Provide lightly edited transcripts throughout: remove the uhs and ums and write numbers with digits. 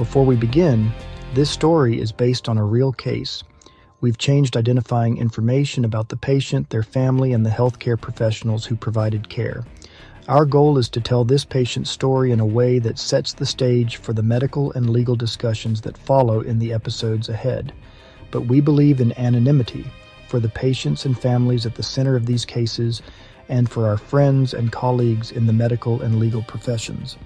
Before we begin, this story is based on a real case. We've changed identifying information about the patient, their family, and the healthcare professionals who provided care. Our goal is to tell this patient's story in a way that sets the stage for the medical and legal discussions that follow in the episodes ahead. But we believe in anonymity for the patients and families at the center of these cases and for our friends and colleagues in the medical and legal professions.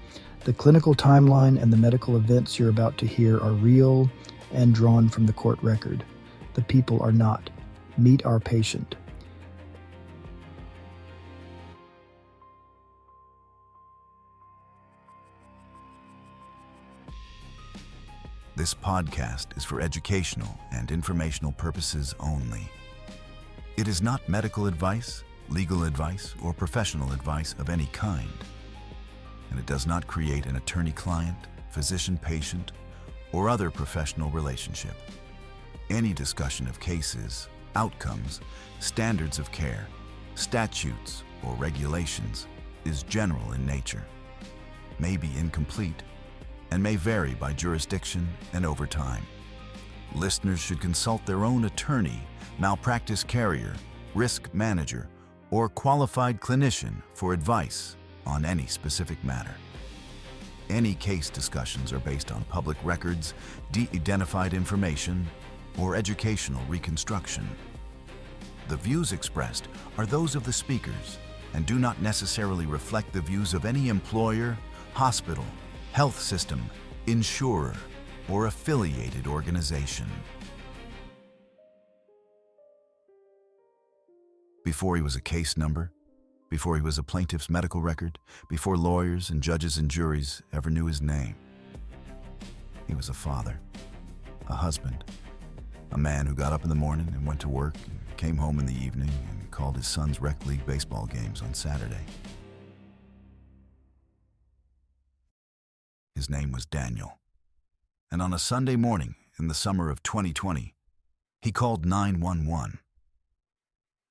The clinical timeline and the medical events you're about to hear are real and drawn from the court record. The people are not. Meet our patient. This podcast is for educational and informational purposes only. It is not medical advice, legal advice, or professional advice of any kind. And it does not create an attorney-client, physician-patient, or other professional relationship. Any discussion of cases, outcomes, standards of care, statutes, or regulations is general in nature, may be incomplete, and may vary by jurisdiction and over time. Listeners should consult their own attorney, malpractice carrier, risk manager, or qualified clinician for advice on any specific matter. Any case discussions are based on public records, de-identified information, or educational reconstruction. The views expressed are those of the speakers and do not necessarily reflect the views of any employer, hospital, health system, insurer, or affiliated organization. Before he was a case number, before he was a plaintiff's medical record, before lawyers and judges and juries ever knew his name, he was a father, a husband, a man who got up in the morning and went to work and came home in the evening and called his son's rec league baseball games on Saturday. His name was Daniel. And on a Sunday morning in the summer of 2020, he called 911.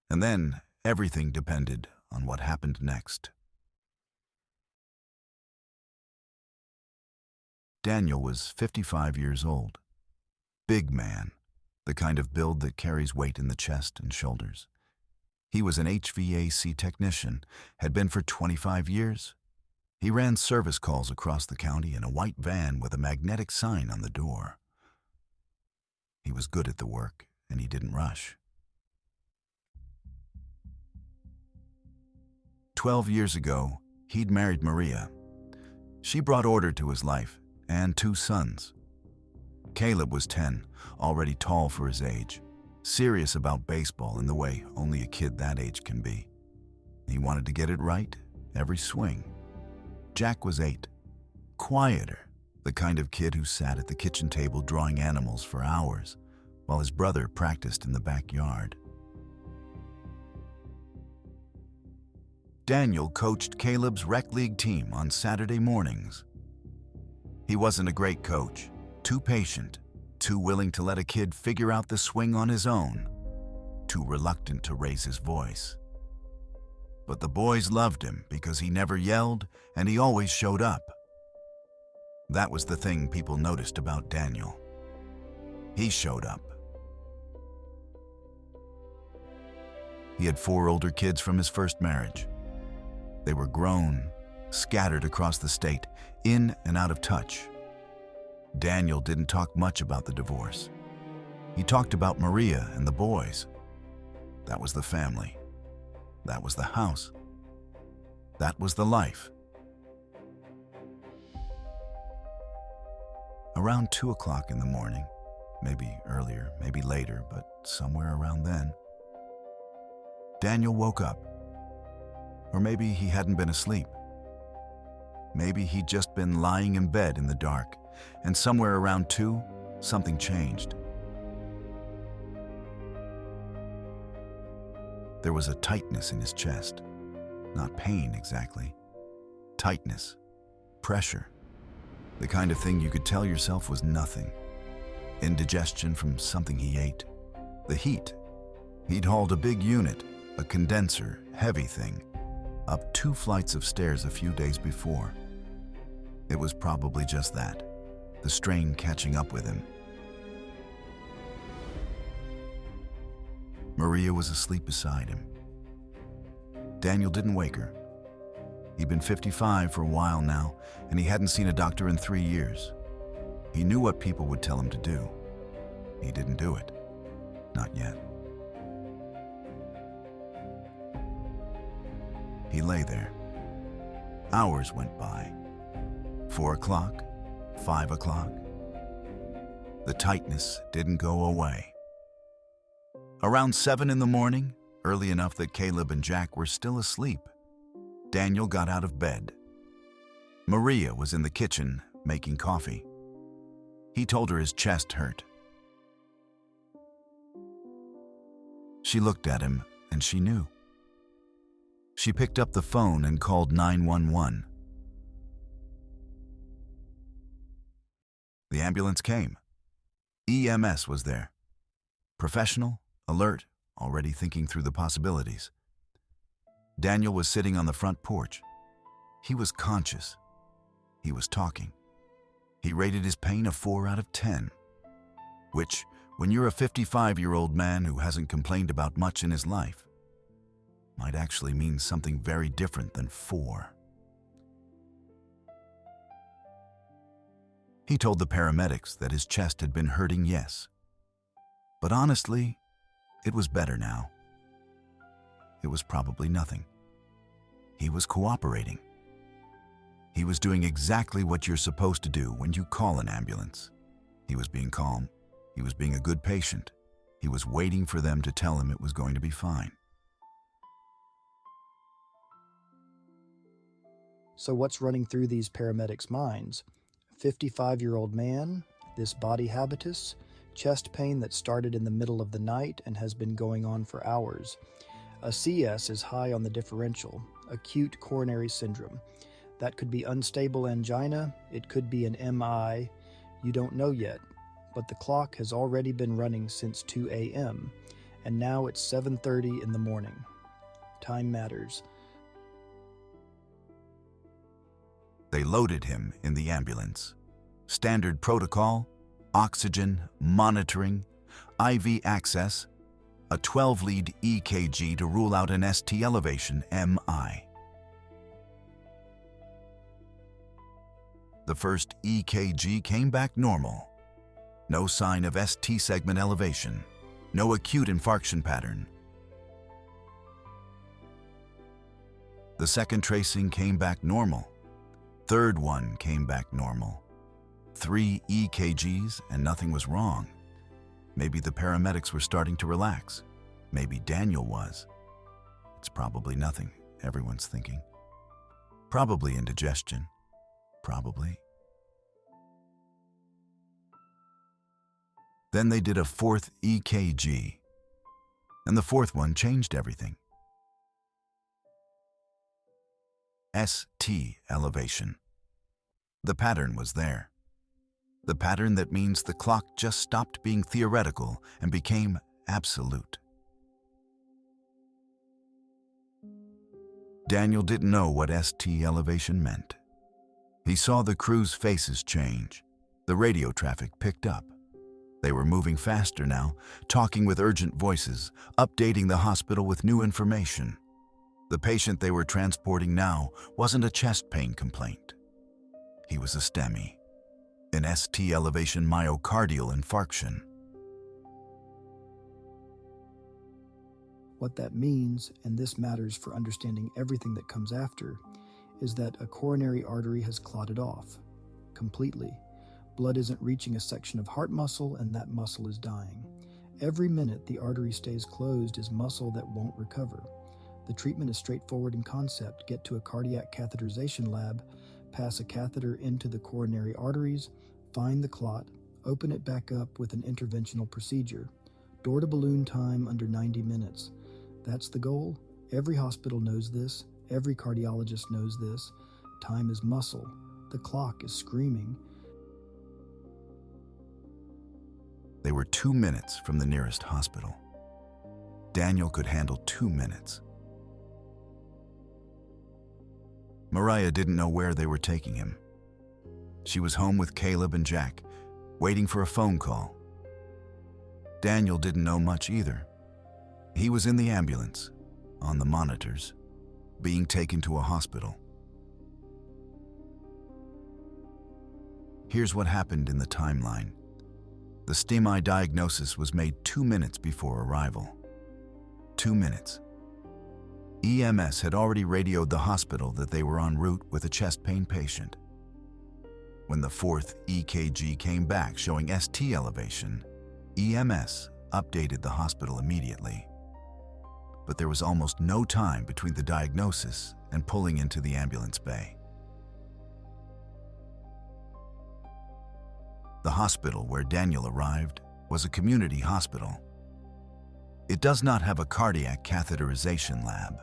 And then everything depended on what happened next. Daniel was 55 years old. Big man, the kind of build that carries weight in the chest and shoulders. He was an HVAC technician, had been for 25 years. He ran service calls across the county in a white van with a magnetic sign on the door. He was good at the work, and he didn't rush. 12 years ago, he'd married Maria. She brought order to his life, and 2 sons. Caleb was 10, already tall for his age, serious about baseball in the way only a kid that age can be. He wanted to get it right every swing. Jack was 8, quieter, the kind of kid who sat at the kitchen table drawing animals for hours, while his brother practiced in the backyard. Daniel coached Caleb's rec league team on Saturday mornings. He wasn't a great coach, too patient, too willing to let a kid figure out the swing on his own, too reluctant to raise his voice. But the boys loved him because he never yelled and he always showed up. That was the thing people noticed about Daniel. He showed up. He had 4 older kids from his first marriage. They were grown, scattered across the state, in and out of touch. Daniel didn't talk much about the divorce. He talked about Maria and the boys. That was the family. That was the house. That was the life. Around 2 o'clock in the morning, maybe earlier, maybe later, but somewhere around then, Daniel woke up. Or maybe he hadn't been asleep. Maybe he'd just been lying in bed in the dark, and somewhere around 2, something changed. There was a tightness in his chest. Not pain exactly. Tightness. Pressure. The kind of thing you could tell yourself was nothing. Indigestion from something he ate. The heat. He'd hauled a big unit, a condenser, heavy thing, up 2 flights of stairs a few days before. It was probably just that. the strain catching up with him. Maria was asleep beside him. Daniel didn't wake her. He'd been 55 for a while now, and he hadn't seen a doctor in 3 years. He knew what people would tell him to do. He didn't do it. Not yet. He lay there. Hours went by. 4 o'clock, 5 o'clock. The tightness didn't go away. Around 7 in the morning, early enough that Caleb and Jack were still asleep, Daniel got out of bed. Maria was in the kitchen making coffee. He told her his chest hurt. She looked at him and she knew. She picked up the phone and called 911. The ambulance came. EMS was there. Professional, alert, already thinking through the possibilities. Daniel was sitting on the front porch. He was conscious. He was talking. He rated his pain a 4 out of 10, which, when you're a 55-year-old man who hasn't complained about much in his life, might actually mean something very different than 4. He told the paramedics that his chest had been hurting, yes. But honestly, it was better now. It was probably nothing. He was cooperating. He was doing exactly what you're supposed to do when you call an ambulance. He was being calm. He was being a good patient. He was waiting for them to tell him it was going to be fine. So what's running through these paramedics' minds? 55-year-old man, this body habitus, chest pain that started in the middle of the night and has been going on for hours. A CS is high on the differential, acute coronary syndrome. That could be unstable angina, it could be an MI, you don't know yet, but the clock has already been running since 2 a.m., and now it's 7:30 in the morning. Time matters. They loaded him in the ambulance. Standard protocol, oxygen, monitoring, IV access, a 12-lead EKG to rule out an ST elevation MI. The first EKG came back normal. No sign of ST segment elevation, no acute infarction pattern. The second tracing came back normal. Third one came back normal. 3 EKGs and nothing was wrong. Maybe the paramedics were starting to relax. Maybe Daniel was. It's probably nothing, everyone's thinking. Probably indigestion. Probably. Then they did a 4th EKG, and the 4th one changed everything. ST elevation. The pattern was there. The pattern that means the clock just stopped being theoretical and became absolute. Daniel didn't know what ST elevation meant. He saw the crew's faces change. The radio traffic picked up. They were moving faster now, talking with urgent voices, updating the hospital with new information. The patient they were transporting now wasn't a chest pain complaint. He was a STEMI, an ST elevation myocardial infarction. What that means, and this matters for understanding everything that comes after, is that a coronary artery has clotted off completely. Blood isn't reaching a section of heart muscle, and that muscle is dying. Every minute the artery stays closed is muscle that won't recover. The treatment is straightforward in concept. Get to a cardiac catheterization lab, pass a catheter into the coronary arteries, find the clot, open it back up with an interventional procedure. Door to balloon time under 90 minutes. That's the goal. Every hospital knows this. Every cardiologist knows this. Time is muscle. The clock is screaming. They were 2 minutes from the nearest hospital. Daniel could handle 2 minutes. Maria didn't know where they were taking him. She was home with Caleb and Jack, waiting for a phone call. Daniel didn't know much either. He was in the ambulance, on the monitors, being taken to a hospital. Here's what happened in the timeline. The STEMI diagnosis was made 2 minutes before arrival. 2 minutes. EMS had already radioed the hospital that they were en route with a chest pain patient. When the fourth EKG came back showing ST elevation, EMS updated the hospital immediately. But there was almost no time between the diagnosis and pulling into the ambulance bay. The hospital where Daniel arrived was a community hospital. It does not have a cardiac catheterization lab.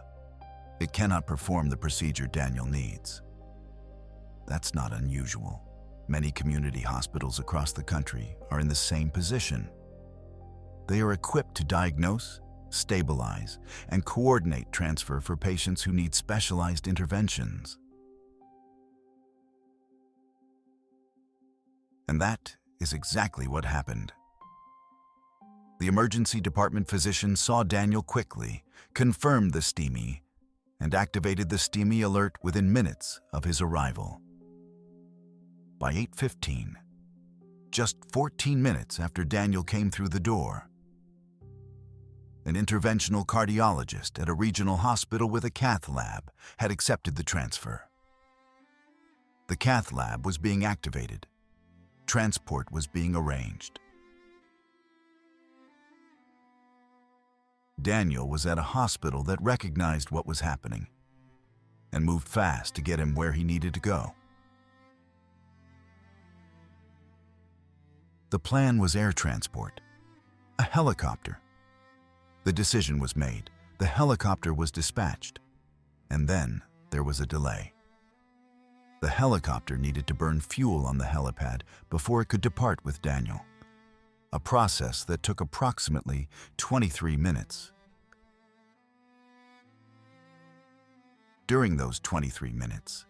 It cannot perform the procedure Daniel needs. That's not unusual. Many community hospitals across the country are in the same position. They are equipped to diagnose, stabilize, and coordinate transfer for patients who need specialized interventions. And that is exactly what happened. The emergency department physician saw Daniel quickly, confirmed the STEMI, and activated the STEMI alert within minutes of his arrival. By 8:15, just 14 minutes after Daniel came through the door, an interventional cardiologist at a regional hospital with a cath lab had accepted the transfer. The cath lab was being activated. Transport was being arranged. Daniel was at a hospital that recognized what was happening and moved fast to get him where he needed to go. The plan was air transport, a helicopter. The decision was made. The helicopter was dispatched, and then there was a delay. The helicopter needed to burn fuel on the helipad before it could depart with Daniel, a process that took approximately 23 minutes. During those 23 minutes,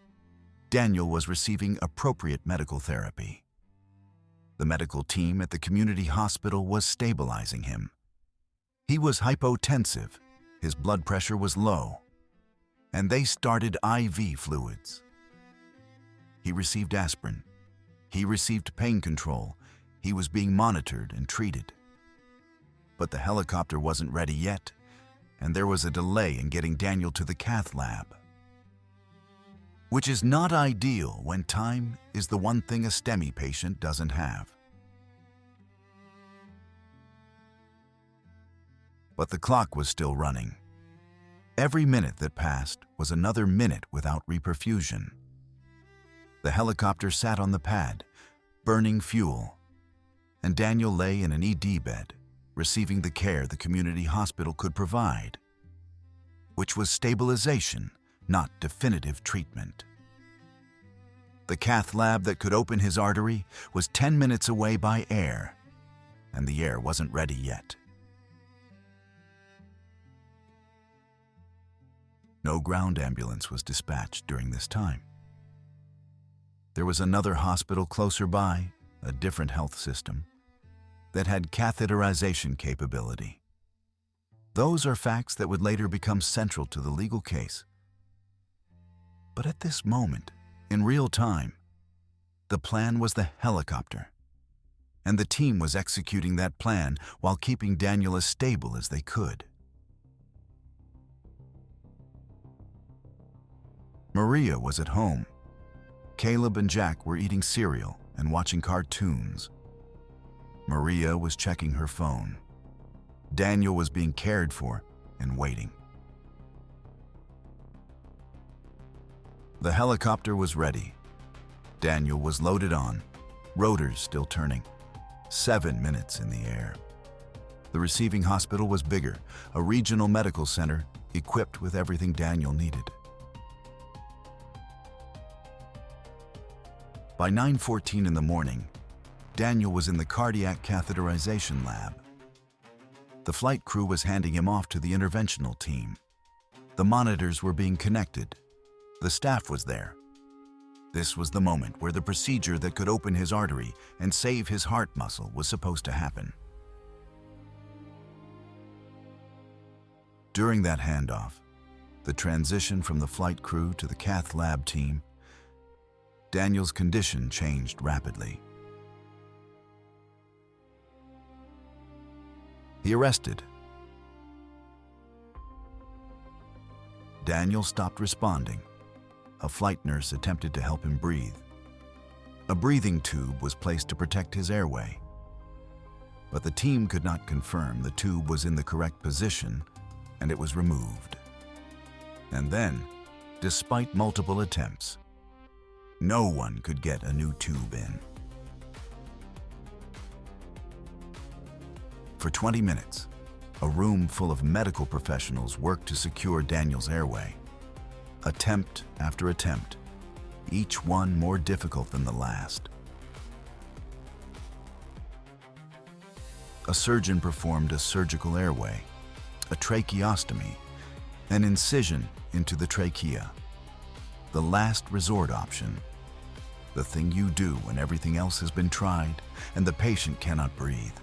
Daniel was receiving appropriate medical therapy. The medical team at the community hospital was stabilizing him. He was hypotensive, his blood pressure was low, and they started IV fluids. He received aspirin. He received pain control. He was being monitored and treated. But the helicopter wasn't ready yet, and there was a delay in getting Daniel to the cath lab, which is not ideal when time is the one thing a STEMI patient doesn't have. But the clock was still running. Every minute that passed was another minute without reperfusion. The helicopter sat on the pad, burning fuel, and Daniel lay in an ED bed, receiving the care the community hospital could provide, which was stabilization, not definitive treatment. The cath lab that could open his artery was 10 minutes away by air, and the air wasn't ready yet. No ground ambulance was dispatched during this time. There was another hospital closer by, a different health system, that had catheterization capability. Those are facts that would later become central to the legal case. But at this moment, in real time, the plan was the helicopter, and the team was executing that plan while keeping Daniel as stable as they could. Maria was at home. Caleb and Jack were eating cereal and watching cartoons. Maria was checking her phone. Daniel was being cared for and waiting. The helicopter was ready. Daniel was loaded on, rotors still turning. 7 minutes in the air. The receiving hospital was bigger, a regional medical center equipped with everything Daniel needed. By 9:14 in the morning, Daniel was in the cardiac catheterization lab. The flight crew was handing him off to the interventional team. The monitors were being connected. The staff was there. This was the moment where the procedure that could open his artery and save his heart muscle was supposed to happen. During that handoff, the transition from the flight crew to the cath lab team, Daniel's condition changed rapidly. He arrested. Daniel stopped responding. A flight nurse attempted to help him breathe. A breathing tube was placed to protect his airway. But the team could not confirm the tube was in the correct position, and it was removed. And then, despite multiple attempts, no one could get a new tube in. For 20 minutes, a room full of medical professionals worked to secure Daniel's airway. Attempt after attempt, each one more difficult than the last. A surgeon performed a surgical airway, a tracheostomy, an incision into the trachea. The last resort option, the thing you do when everything else has been tried and the patient cannot breathe.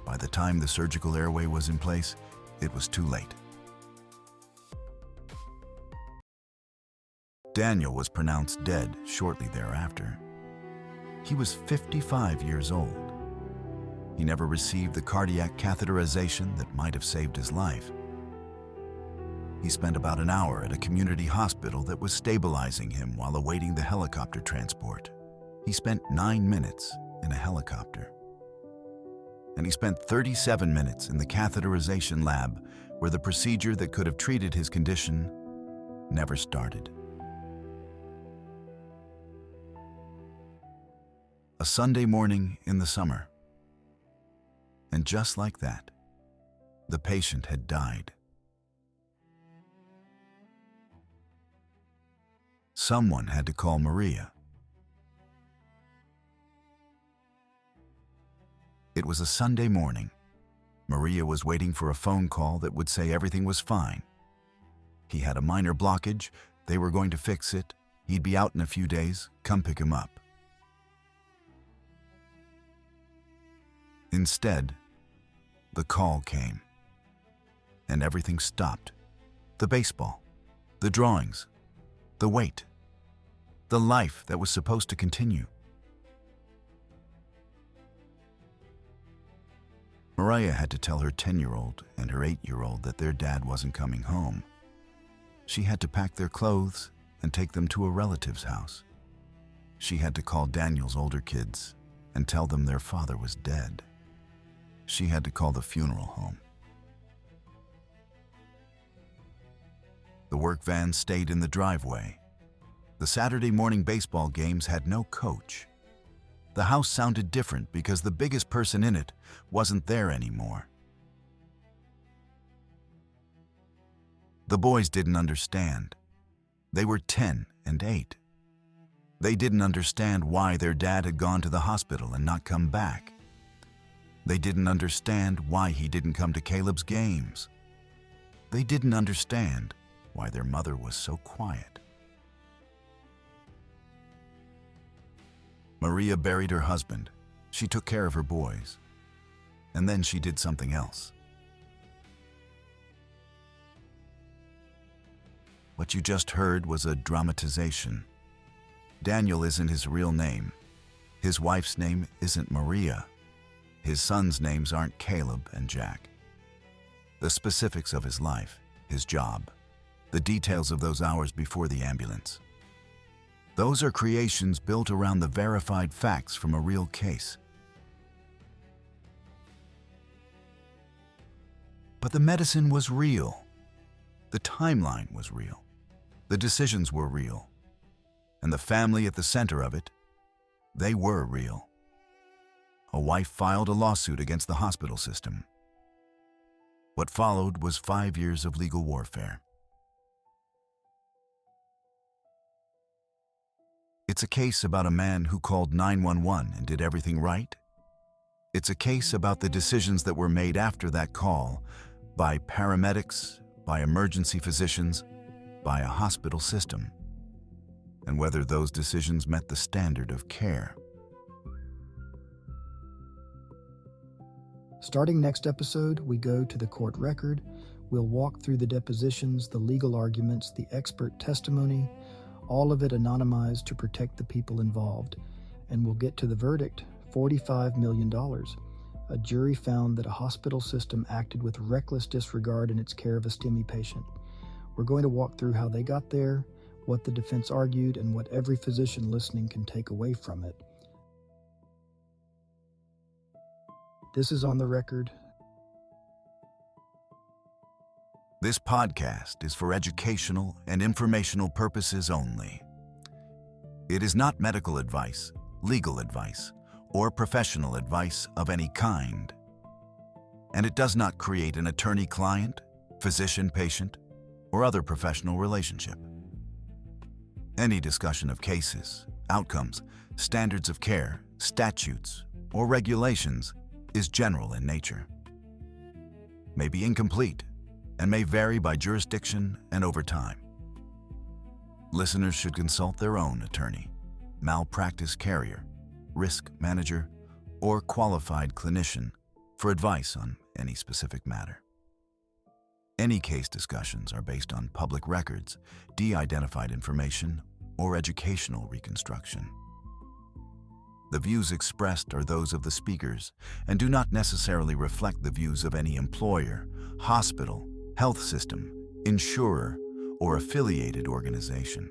By the time the surgical airway was in place, it was too late. Daniel was pronounced dead shortly thereafter. He was 55 years old. He never received the cardiac catheterization that might have saved his life. He spent about an hour at a community hospital that was stabilizing him while awaiting the helicopter transport. He spent 9 minutes in a helicopter. And he spent 37 minutes in the catheterization lab where the procedure that could have treated his condition never started. A Sunday morning in the summer. And just like that, the patient had died. Someone had to call Maria. It was a Sunday morning. Maria was waiting for a phone call that would say everything was fine. He had a minor blockage, they were going to fix it, he'd be out in a few days, come pick him up. Instead, the call came, and everything stopped. The baseball, the drawings, the wait, the life that was supposed to continue. Maria had to tell her 10-year-old and her 8-year-old that their dad wasn't coming home. She had to pack their clothes and take them to a relative's house. She had to call Daniel's older kids and tell them their father was dead. She had to call the funeral home. The work van stayed in the driveway. The Saturday morning baseball games had no coach. The house sounded different because the biggest person in it wasn't there anymore. The boys didn't understand. They were 10 and 8. They didn't understand why their dad had gone to the hospital and not come back. They didn't understand why he didn't come to Caleb's games. They didn't understand why their mother was so quiet. Maria buried her husband. She took care of her boys. And then she did something else. What you just heard was a dramatization. Daniel isn't his real name. His wife's name isn't Maria. His sons' names aren't Caleb and Jack. The specifics of his life, his job, the details of those hours before the ambulance. Those are creations built around the verified facts from a real case. But the medicine was real. The timeline was real. The decisions were real. And the family at the center of it, they were real. A wife filed a lawsuit against the hospital system. What followed was 5 years of legal warfare. It's a case about a man who called 911 and did everything right. It's a case about the decisions that were made after that call by paramedics, by emergency physicians, by a hospital system, and whether those decisions met the standard of care. Starting next episode, we go to the court record. We'll walk through the depositions, the legal arguments, the expert testimony, all of it anonymized to protect the people involved. And we'll get to the verdict, $45 million. A jury found that a hospital system acted with reckless disregard in its care of a STEMI patient. We're going to walk through how they got there, what the defense argued, and what every physician listening can take away from it. This is On the Record. This podcast is for educational and informational purposes only. It is not medical advice, legal advice, or professional advice of any kind. And it does not create an attorney-client, physician-patient, or other professional relationship. Any discussion of cases, outcomes, standards of care, statutes, or regulations is general in nature, may be incomplete, and may vary by jurisdiction and over time. Listeners should consult their own attorney, malpractice carrier, risk manager, or qualified clinician for advice on any specific matter. Any case discussions are based on public records, de-identified information, or educational reconstruction. The views expressed are those of the speakers and do not necessarily reflect the views of any employer, hospital, health system, insurer, or affiliated organization.